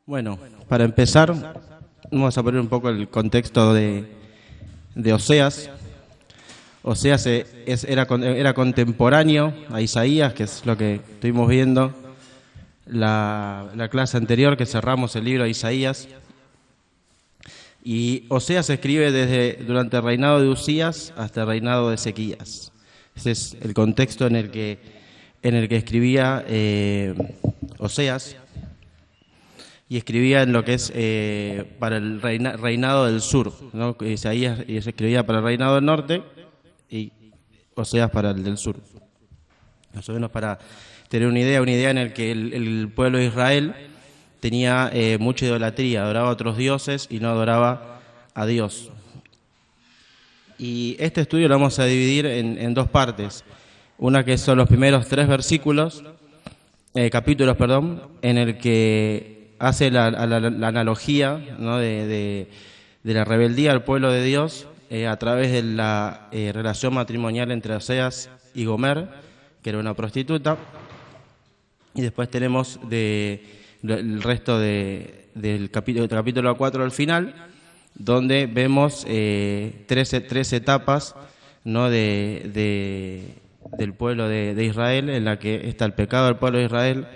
Bueno, para empezar, vamos a poner un poco el contexto de Oseas. Oseas era contemporáneo a Isaías, que es lo que estuvimos viendo la clase anterior, que cerramos el libro de Isaías. Y Oseas se escribe durante el reinado de Usías hasta el reinado de Ezequías. Ese es el contexto en el que escribía Oseas. Y escribía en lo que es para el reinado del sur, ¿no? Isaías escribía para el reinado del norte y Oseas para el del sur. Más o menos para tener una idea en el que el pueblo de Israel tenía mucha idolatría, adoraba a otros dioses y no adoraba a Dios. Y este estudio lo vamos a dividir en dos partes. Una que son los primeros tres capítulos, en el que hace la analogía, ¿no? de la rebeldía al pueblo de Dios a través de la relación matrimonial entre Oseas y Gomer, que era una prostituta. Y después tenemos el resto del capítulo 4 al final, donde vemos tres etapas, ¿no? del pueblo de Israel, en la que está el pecado del pueblo de Israel,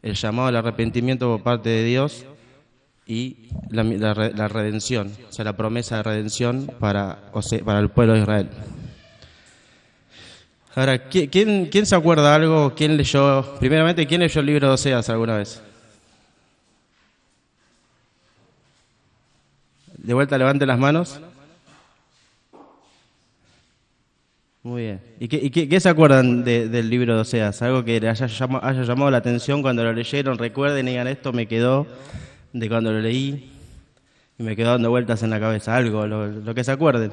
el llamado al arrepentimiento por parte de Dios y la redención, o sea, la promesa de redención para el pueblo de Israel. Ahora, ¿quién se acuerda algo? Primeramente, quién leyó el libro de Oseas alguna vez? De vuelta, levante las manos. Muy bien. ¿Y qué se acuerdan del libro de Oseas? Algo que les haya llamado la atención cuando lo leyeron. Recuerden y digan, esto me quedó de cuando lo leí y me quedó dando vueltas en la cabeza. Algo, lo que se acuerden.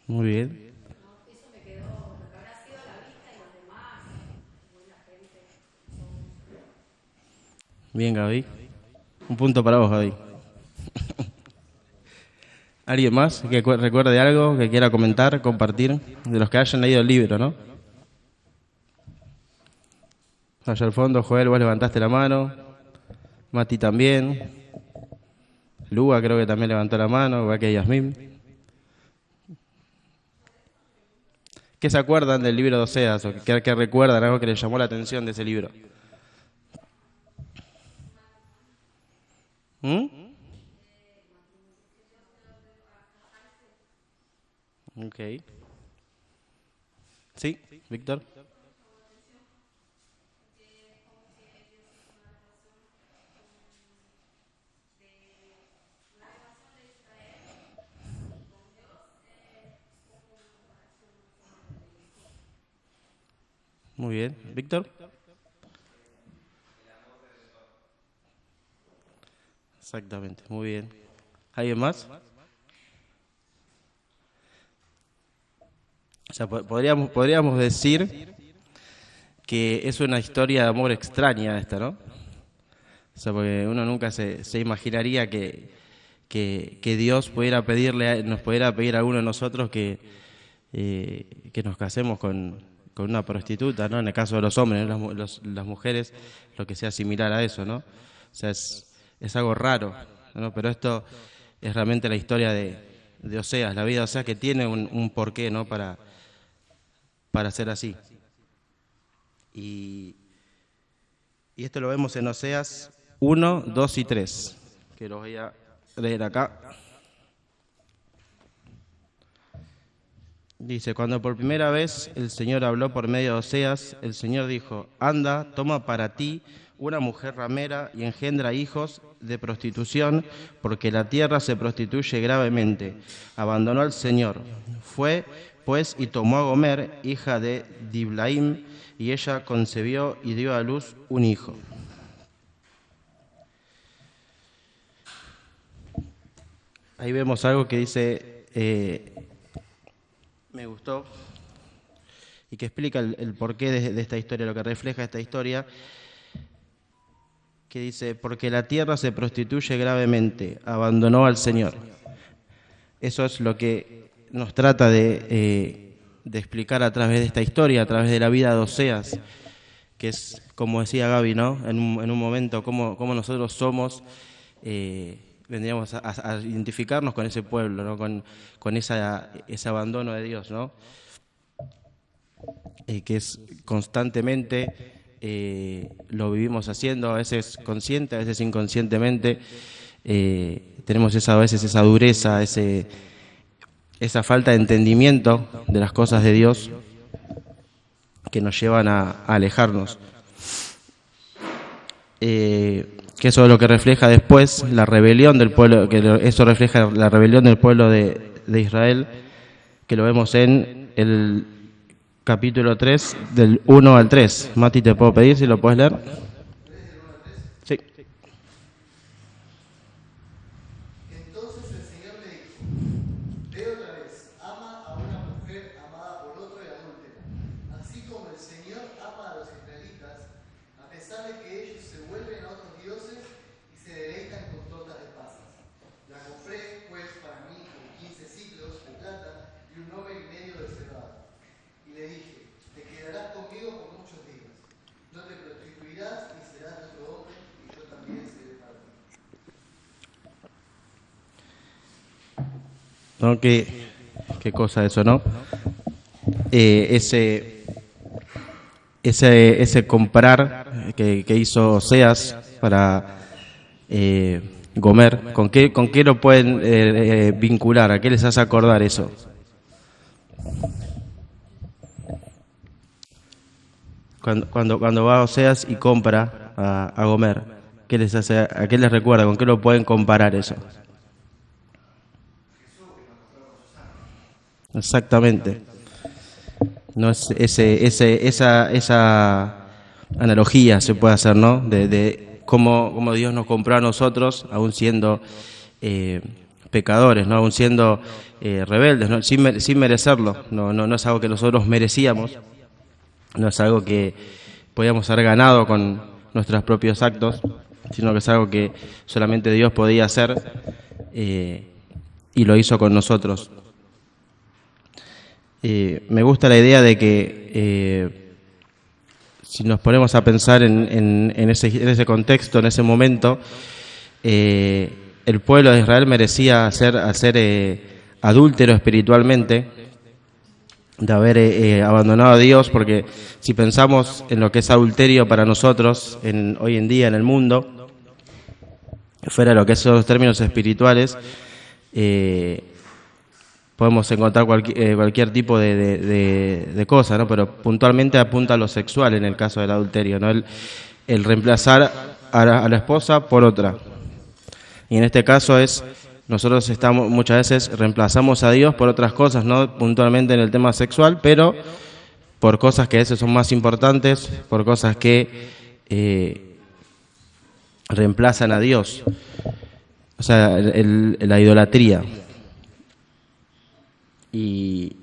Muy bien. Bien, Gaby. Un punto para vos, Gaby. ¿Alguien más que recuerde algo, que quiera comentar, compartir? De los que hayan leído el libro, ¿no? Allá al fondo, Joel, vos levantaste la mano. Mati también. Luga creo que también levantó la mano, igual que Yasmín. ¿Qué se acuerdan del libro de Oseas? ¿O qué recuerdan, algo que les llamó la atención de ese libro? ¿Mm? Ok. ¿Sí, Víctor? Muy bien. ¿Víctor? Exactamente, muy bien. ¿Alguien más? O sea, podríamos decir que es una historia de amor extraña esta, ¿no? O sea, porque uno nunca se imaginaría que Dios nos pudiera pedir a uno de nosotros que nos casemos con una prostituta, ¿no? En el caso de los hombres, ¿no? Las mujeres, lo que sea similar a eso, ¿no? O sea, es algo raro, ¿no? Pero esto es realmente la historia de Oseas, la vida de Oseas, que tiene un porqué, ¿no? Para ser así. Y esto lo vemos en Oseas 1, 2 y 3, que los voy a leer acá. Dice, cuando por primera vez el Señor habló por medio de Oseas, el Señor dijo, anda, toma para ti una mujer ramera y engendra hijos de prostitución, porque la tierra se prostituye gravemente. Abandonó al Señor. Fue, pues, y tomó a Gomer, hija de Diblaim, y ella concebió y dio a luz un hijo. Ahí vemos algo que dice... me gustó y que explica el porqué de esta historia, lo que refleja esta historia, que dice: porque la tierra se prostituye gravemente, abandonó al Señor. Eso es lo que nos trata de explicar a través de esta historia, a través de la vida de Oseas, que es, como decía Gaby, ¿no? En un momento, cómo nosotros somos, vendríamos a identificarnos con ese pueblo, ¿no? Con ese abandono de Dios, ¿no? Que es constantemente lo vivimos haciendo, a veces consciente, a veces inconscientemente. Tenemos a veces esa dureza, esa falta de entendimiento de las cosas de Dios que nos llevan a alejarnos. Que eso es lo que refleja después la rebelión del pueblo, eso refleja la rebelión del pueblo de Israel, que lo vemos en el capítulo 3, del 1 al 3. Mati, ¿te puedo pedir si lo puedes leer? Sí. Entonces el Señor le dijo: ve otra vez, ama a una mujer amada por otro y adúltera, así como el Señor ama a los israelitas, a pesar de que ellos se vuelven a otros dioses y se deleitan con tortas de pasas. La compré, pues, para mí con 15 siclos de plata y 1,5 de cebada. Y le dije: te quedarás conmigo por muchos días, no te prostituirás y serás nuestro hombre, y yo también seré para ti. ¿No? ¿Qué cosa eso, no? Ese comprar que hizo Oseas para Gomer, ¿con qué lo pueden vincular? ¿A qué les hace acordar eso? Cuando va Oseas y compra a Gomer, ¿qué les hace, a qué les recuerda? ¿Con qué lo pueden comparar eso? Exactamente. No es esa analogía se puede hacer, ¿no? De cómo Dios nos compró a nosotros, aún siendo pecadores, ¿no? Aún siendo rebeldes, ¿no? Sin merecerlo. No es algo que nosotros merecíamos, no es algo que podíamos haber ganado con nuestros propios actos, sino que es algo que solamente Dios podía hacer y lo hizo con nosotros. Me gusta la idea de que si nos ponemos a pensar en ese contexto, en ese momento, el pueblo de Israel merecía ser adúltero espiritualmente, de haber abandonado a Dios, porque si pensamos en lo que es adulterio para nosotros hoy en día en el mundo, fuera de lo que son los términos espirituales, podemos encontrar cualquier tipo de cosa, ¿no? Pero puntualmente apunta a lo sexual en el caso del adulterio, ¿no? El reemplazar a la esposa por otra. Y en este caso nosotros muchas veces reemplazamos a Dios por otras cosas, no puntualmente en el tema sexual, pero por cosas que a veces son más importantes, por cosas que reemplazan a Dios. O sea, la idolatría. Y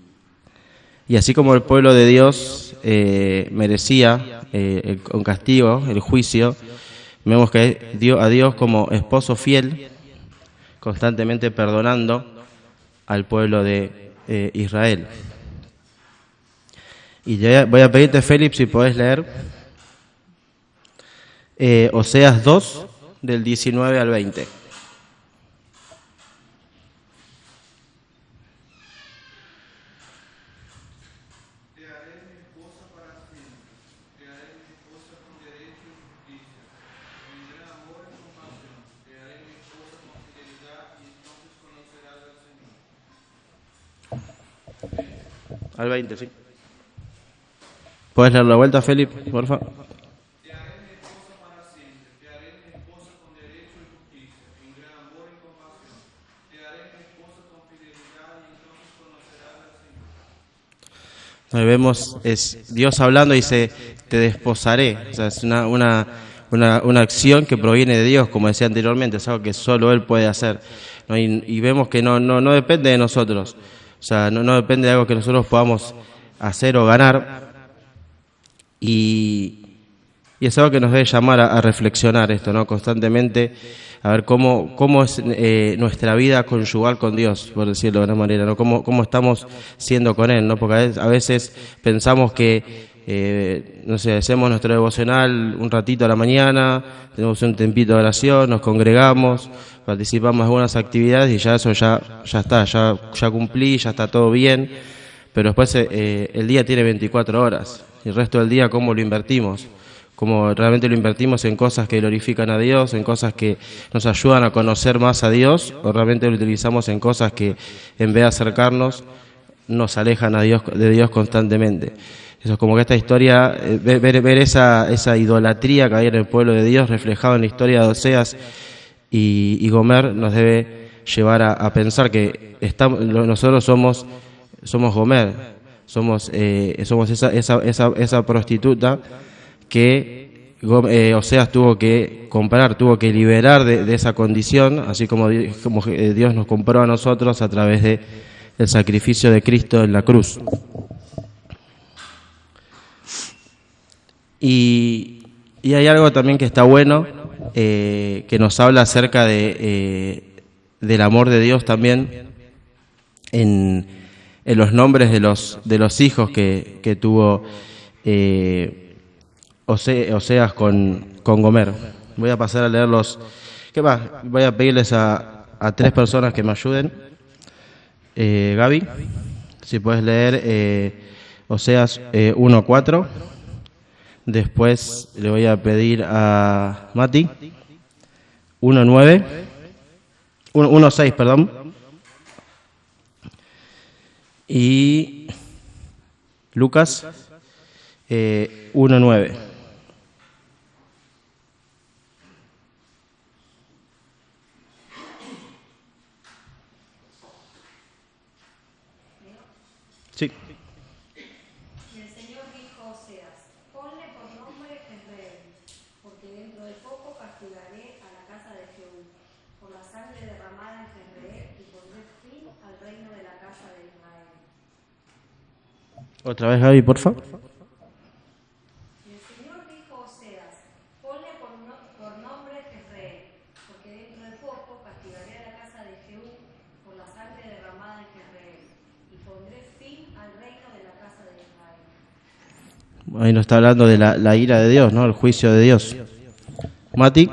así como el pueblo de Dios merecía un castigo, el juicio, vemos que a Dios como esposo fiel, constantemente perdonando al pueblo de Israel. Y voy a pedirte, Félix, si podés leer Oseas 2, del 19 al 20. Al 20, sí. ¿Puedes leer la vuelta, Felipe, por favor? Te haré mi esposa para siempre, te haré mi esposa con derecho y justicia, en gran amor y compasión. Te haré mi esposa con fidelidad y entonces conocerás al Señor. Ahí vemos, es Dios hablando y dice, te desposaré. O sea, es una acción que proviene de Dios, como decía anteriormente, es algo que solo Él puede hacer, ¿no? Y vemos que no depende de nosotros. O O sea, no depende de algo que nosotros podamos hacer o ganar. Y es algo que nos debe llamar a reflexionar esto, ¿no? Constantemente, a ver cómo es nuestra vida conyugal con Dios, por decirlo de una manera, ¿no? Cómo estamos siendo con Él, ¿no? Porque a veces pensamos que, no sé, hacemos nuestro devocional un ratito a la mañana, tenemos un tempito de oración, nos congregamos, participamos en algunas actividades y ya eso ya está, ya cumplí, ya está todo bien, pero después el día tiene 24 horas y el resto del día ¿cómo lo invertimos? ¿Cómo realmente lo invertimos en cosas que glorifican a Dios, en cosas que nos ayudan a conocer más a Dios, o realmente lo utilizamos en cosas que en vez de acercarnos nos alejan de Dios constantemente? Eso es como que esta historia, ver esa idolatría que hay en el pueblo de Dios reflejada en la historia de Oseas y Gomer nos debe llevar a pensar que nosotros somos Gomer, somos esa prostituta que Oseas tuvo que comprar, tuvo que liberar de esa condición, así como Dios nos compró a nosotros a través del sacrificio de Cristo en la cruz. Y hay algo también que está bueno, que nos habla acerca del amor de Dios también en los nombres de los hijos que tuvo Oseas con Gomer. Voy a pasar a leerlos. ¿Qué más? Voy a pedirles a 3 personas que me ayuden. Gaby, si puedes leer Oseas 1:4. Después le voy a pedir a Mati 1:6, perdón. Y Lucas 1:9. Sí. Y el Señor dijo a Oseas: ponle por nombre Jezreel, porque dentro de poco castigaré a la casa de Jehú por la sangre derramada en Jezreel y pondré fin al reino de la casa de Israel. Otra vez, Gaby, por favor. Y el Señor dijo a Oseas: ponle por nombre Jezreel, porque dentro de poco castigaré a la casa de Jehú por la sangre derramada en Jezreel y pondré fin al reino de la casa de Israel. Ahí nos está hablando de la ira de Dios, ¿no? El juicio de Dios. Mati. Ella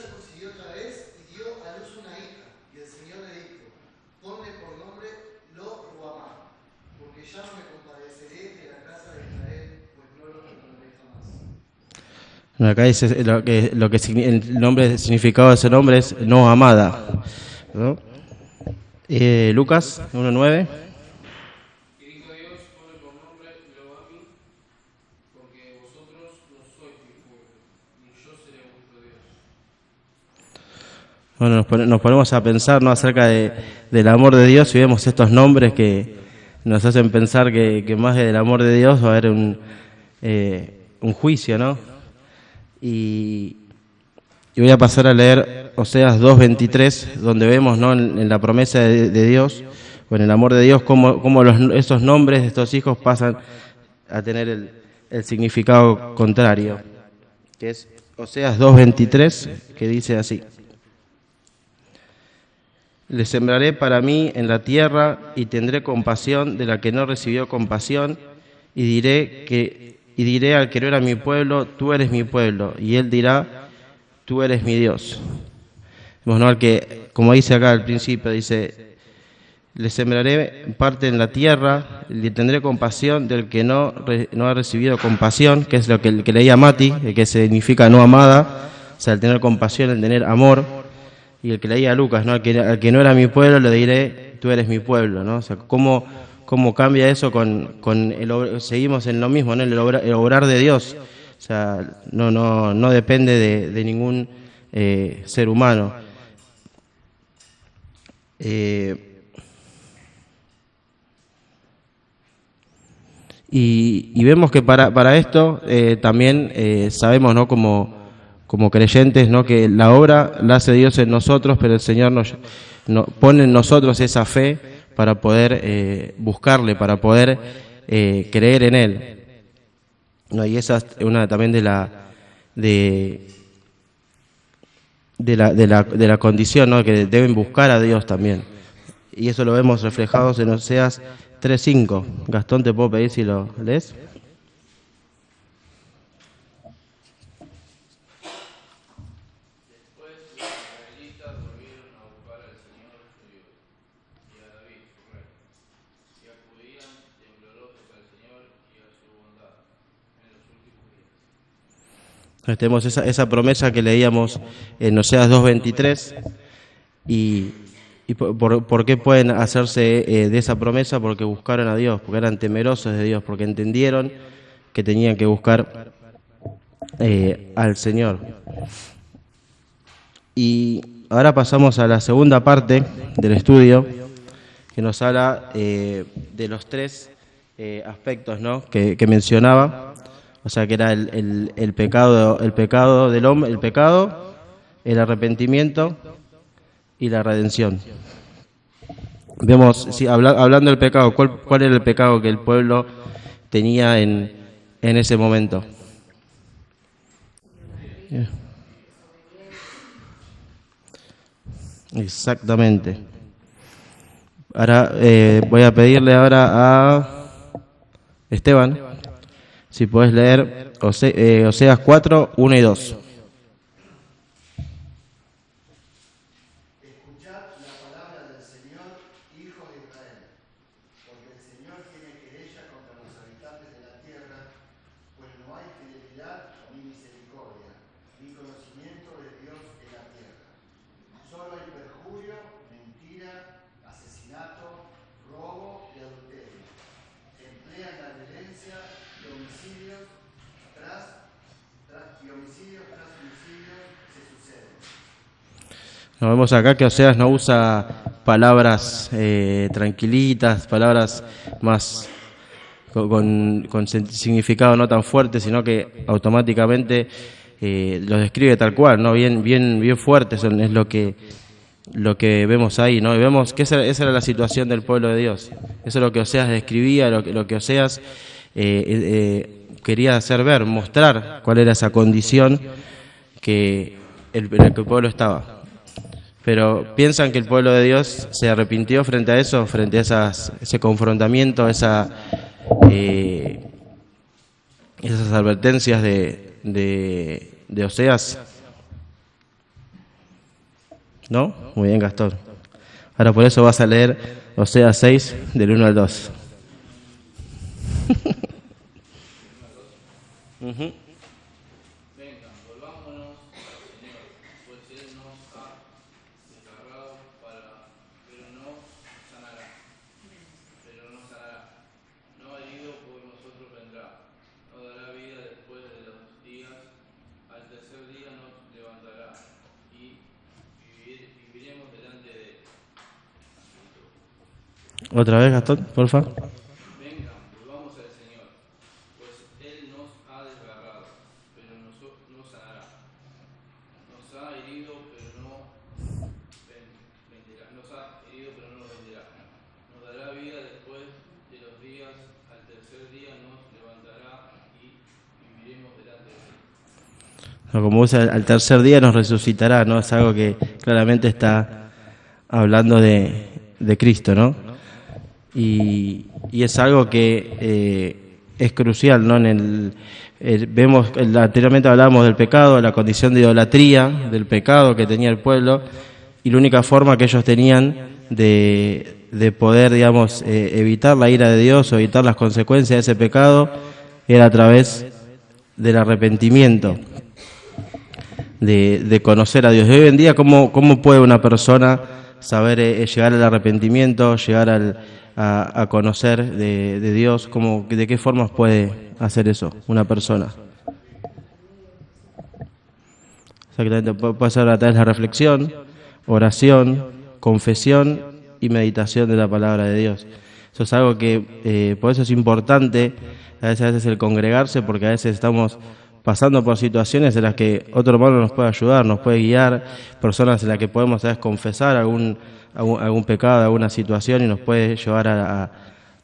concibió otra vez y dio a luz una hija, y el Señor le dijo: ponle por nombre Lo-Ruhamá, porque ya no me compadeceré de la casa de Israel, pues no lo perdonaré jamás. Acá dice el nombre, el significado de ese nombre es no amada, ¿no? Lucas 1:9. Y dijo Dios: ponle por nombre Lo-Ammi, porque vosotros no sois mi pueblo, ni yo seré vuestro Dios. Bueno, nos ponemos a pensar, ¿no?, acerca del amor de Dios y vemos estos nombres que nos hacen pensar que más del amor de Dios va a haber un juicio, ¿no? Y voy a pasar a leer Oseas 2:23, donde vemos, ¿no?, en la promesa de Dios, o en el amor de Dios, cómo esos nombres de estos hijos pasan a tener el significado contrario, que es Oseas 2:23, que dice así: le sembraré para mí en la tierra y tendré compasión de la que no recibió compasión, y diré al que no era mi pueblo: tú eres mi pueblo, y él dirá: tú eres mi Dios. Vemos, ¿no?, al que, como dice acá al principio, dice: le sembraré parte en la tierra, le tendré compasión del que no ha recibido compasión, que es lo que leía Mati, que significa no amada, o sea, el tener compasión, el tener amor. Y el que leía Lucas, ¿no?, al que no era mi pueblo, le diré: tú eres mi pueblo, ¿no? O sea, ¿cómo cambia eso con seguimos en lo mismo, ¿no?, el obrar de Dios? O sea, no depende de ningún ser humano. Y vemos que para esto también sabemos, ¿no?, como creyentes, ¿no?, que la obra la hace Dios en nosotros, pero el Señor nos pone en nosotros esa fe para poder buscarle, para poder creer en Él. No, y esa es una también de la condición, ¿no? Que deben buscar a Dios también. Y eso lo vemos reflejados en Oseas 3:5. Gastón, te puedo pedir si lo lees. Tenemos esa promesa que leíamos en Oseas 2:23 y ¿por qué pueden hacerse de esa promesa? Porque buscaron a Dios, porque eran temerosos de Dios, porque entendieron que tenían que buscar al Señor. Y ahora pasamos a la segunda parte del estudio, que nos habla de los tres aspectos, ¿no? que mencionaba. O sea, que era el pecado del hombre, el pecado, el arrepentimiento y la redención. Vemos, hablando del pecado, ¿cuál era el pecado que el pueblo tenía en ese momento? Exactamente. Ahora voy a pedirle ahora a Esteban si podés leer Oseas 4, 1 y 2. Escuchad la palabra del Señor, hijos de Israel, porque el Señor tiene querella contra los habitantes de la tierra, pues no hay fidelidad ni misericordia, ni conocimiento de Dios en la tierra. Solo hay perjurio, mentira, asesinato, robo y adulterio. Emplean la violencia y homicidios tras homicidios se suceden. Nos vemos acá que Oseas no usa palabras tranquilitas, palabras más con significado no tan fuerte, sino que automáticamente los describe tal cual, ¿no? Bien fuertes es lo que vemos ahí, ¿no? Y vemos que esa era la situación del pueblo de Dios. Eso es lo que Oseas describía, lo que Oseas quería hacer ver, mostrar cuál era esa condición en la que el pueblo estaba. Pero piensan que el pueblo de Dios se arrepintió frente a eso, frente a ese confrontamiento, esas advertencias de Oseas. ¿No? Muy bien, Gastón. Ahora por eso vas a leer Oseas 6, del 1 al 2. Vengan, volvámonos al Señor, pues Él nos ha desgarrado pero no sanará. No herido por nosotros vendrá. Nos dará vida después de los días. Al tercer día nos levantará y viviremos delante de Él. Otra vez, Gastón, por favor. Vengan, volvamos al Señor, pues Él nos ha desgarrado, pero no sanará. Nos ha herido, pero no venderá. Nos ha herido, pero no nos venderá. Nos dará vida después de los días. Al tercer día nos levantará y viviremos delante de Él. No, como dice, al tercer día nos resucitará, ¿no? Es algo que claramente está hablando de Cristo, ¿no? Y es algo que es crucial, ¿no? Vemos, anteriormente hablábamos del pecado, la condición de idolatría, del pecado que tenía el pueblo, y la única forma que ellos tenían de poder, digamos, evitar la ira de Dios o evitar las consecuencias de ese pecado era a través del arrepentimiento, de conocer a Dios. Y hoy en día, ¿cómo puede una persona saber llegar al arrepentimiento, llegar a conocer de Dios? ¿De qué formas puede hacer eso una persona? Exactamente, puede ser a través de la reflexión, oración, confesión y meditación de la palabra de Dios. Eso es algo que, por eso es importante a veces el congregarse, porque a veces estamos pasando por situaciones en las que otro hermano nos puede ayudar, nos puede guiar, personas en las que podemos a veces confesar algún pecado, alguna situación, y nos puede llevar a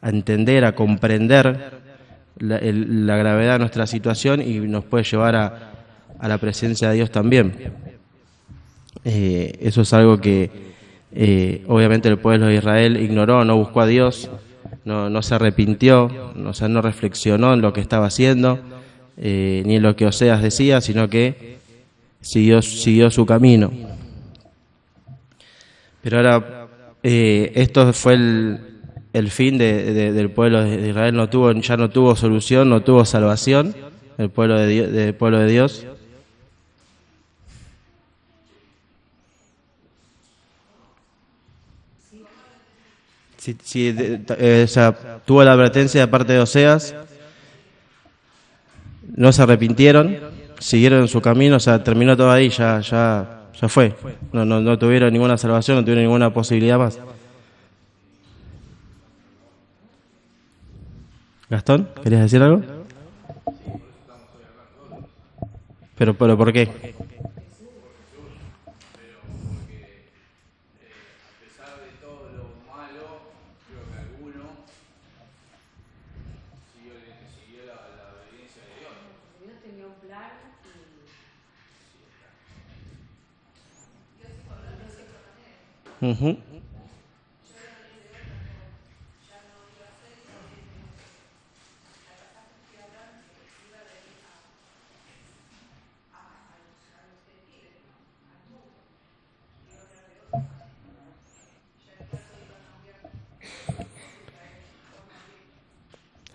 entender, a comprender la gravedad de nuestra situación, y nos puede llevar a la presencia de Dios también. Eso es algo que obviamente el pueblo de Israel ignoró, no buscó a Dios, no se arrepintió, no reflexionó en lo que estaba haciendo, ni en lo que Oseas decía, sino que siguió su camino. Pero ahora, esto fue el fin del pueblo de Israel. Ya no tuvo solución, no tuvo salvación el pueblo de Dios. O sea, tuvo la advertencia de parte de Oseas, no se arrepintieron, siguieron en su camino, o sea, terminó todo ahí, ya fue. No tuvieron ninguna salvación, no tuvieron ninguna posibilidad más. Gastón, ¿querías decir algo? ¿Pero por qué? Uh-huh.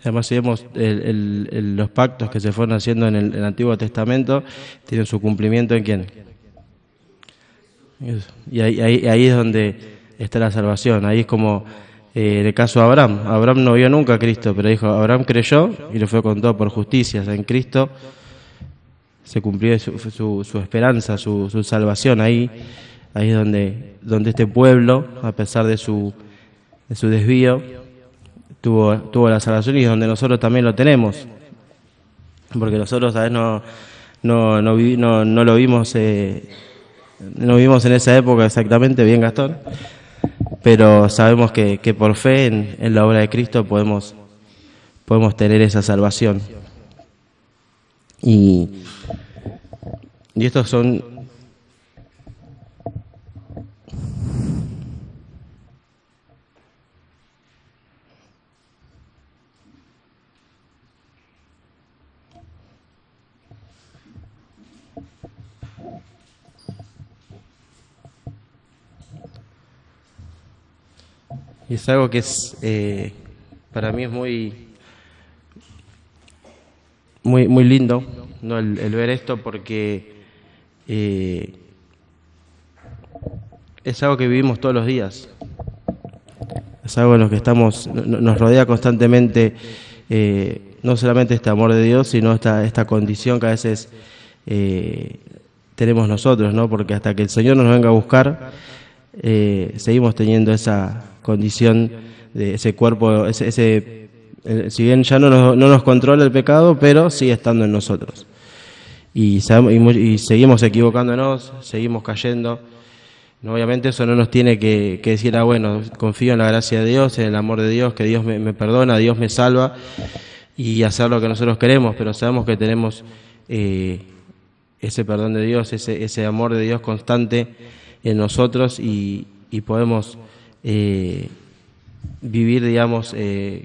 Además, si vemos los pactos que se fueron haciendo en el Antiguo Testamento, tienen su cumplimiento ¿en quién? Y ahí es donde está la salvación. Ahí es como en el caso de Abraham. Abraham no vio nunca a Cristo, pero dijo, Abraham creyó y le fue contado por justicia. O sea, en Cristo se cumplió su esperanza, su salvación. Ahí es donde este pueblo, a pesar de su desvío, tuvo la salvación, y es donde nosotros también lo tenemos. Porque nosotros a veces no lo vimos. No vivimos en esa época exactamente, bien Gastón, pero sabemos que por fe en la obra de Cristo podemos tener esa salvación. Y estos son... Y es algo que es para mí es muy lindo, ¿no? el ver esto, porque es algo que vivimos todos los días. Es algo en lo que nos rodea constantemente, no solamente este amor de Dios, sino esta condición que a veces tenemos nosotros, ¿no? Porque hasta que el Señor nos venga a buscar, seguimos teniendo esa condición de ese cuerpo, si bien ya no nos controla el pecado, pero sigue estando en nosotros. Y seguimos equivocándonos, seguimos cayendo. No, obviamente eso no nos tiene que decir, bueno, confío en la gracia de Dios, en el amor de Dios, que Dios me perdona, Dios me salva, y hacer lo que nosotros queremos, pero sabemos que tenemos ese perdón de Dios, ese amor de Dios constante en nosotros, y podemos vivir, digamos,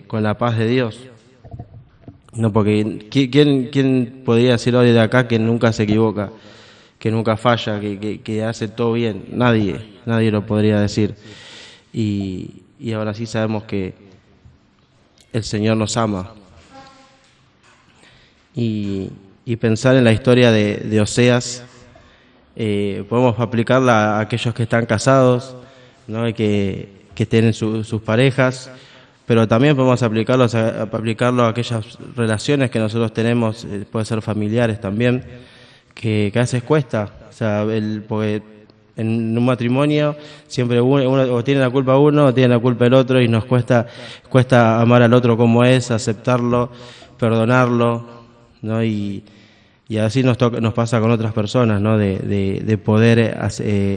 con la paz de Dios. No, porque ¿quién podría decir hoy de acá que nunca se equivoca, que nunca falla, que hace todo bien? Nadie lo podría decir. Y ahora sí sabemos que el Señor nos ama. Y pensar en la historia de Oseas, podemos aplicarla a aquellos que están casados, ¿no? Y que tienen sus parejas, pero también podemos aplicarlo a aquellas relaciones que nosotros tenemos, puede ser familiares también, que a veces cuesta. O sea, porque en un matrimonio siempre uno o tiene la culpa uno o tiene la culpa el otro, y nos cuesta amar al otro como es, aceptarlo, perdonarlo, ¿no? Y así nos pasa con otras personas, ¿no? De poder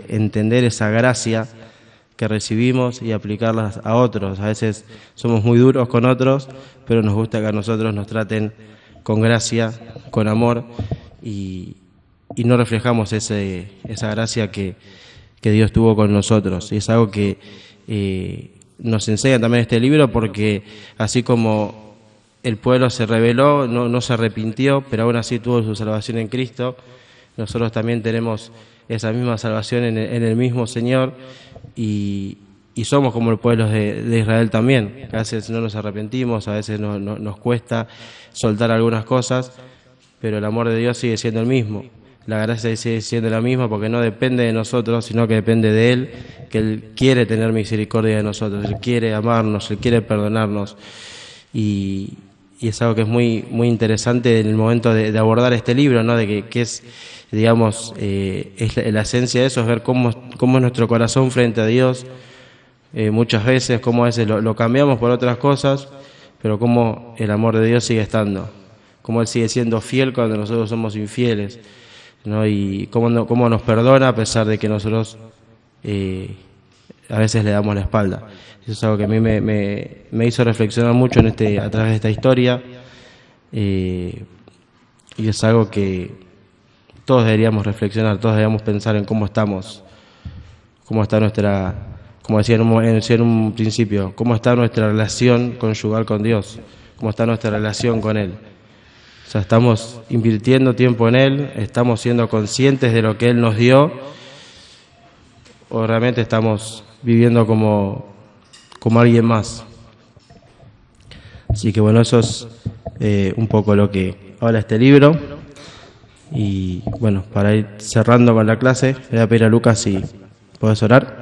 entender esa gracia que recibimos y aplicarlas a otros. A veces somos muy duros con otros, pero nos gusta que a nosotros nos traten con gracia, con amor, y no reflejamos esa gracia que Dios tuvo con nosotros. Y es algo que nos enseña también este libro, porque así como el pueblo se rebeló, no se arrepintió, pero aún así tuvo su salvación en Cristo, nosotros también tenemos esa misma salvación en el mismo Señor, y somos como el pueblo de Israel también, que a veces no nos arrepentimos, a veces nos cuesta soltar algunas cosas, pero el amor de Dios sigue siendo el mismo. La gracia sigue siendo la misma, porque no depende de nosotros, sino que depende de Él, que Él quiere tener misericordia de nosotros, Él quiere amarnos, Él quiere perdonarnos. Y es algo que es muy, muy interesante en el momento de abordar este libro, ¿no? De que es, digamos, es la esencia de eso, es ver cómo es nuestro corazón frente a Dios. Muchas veces, cómo a veces lo cambiamos por otras cosas, pero cómo el amor de Dios sigue estando, cómo Él sigue siendo fiel cuando nosotros somos infieles, ¿no? Y cómo nos perdona a pesar de que nosotros a veces le damos la espalda. Eso es algo que a mí me hizo reflexionar mucho a través de esta historia, y es algo que todos deberíamos reflexionar, todos deberíamos pensar en cómo estamos, cómo está nuestra, como decía en un principio, cómo está nuestra relación conyugal con Dios, cómo está nuestra relación con Él. O sea, estamos invirtiendo tiempo en Él, estamos siendo conscientes de lo que Él nos dio, o realmente estamos viviendo como alguien más. Así que bueno, eso es un poco lo que habla este libro. Y bueno, para ir cerrando con la clase, le voy a pedir a Lucas si podés orar.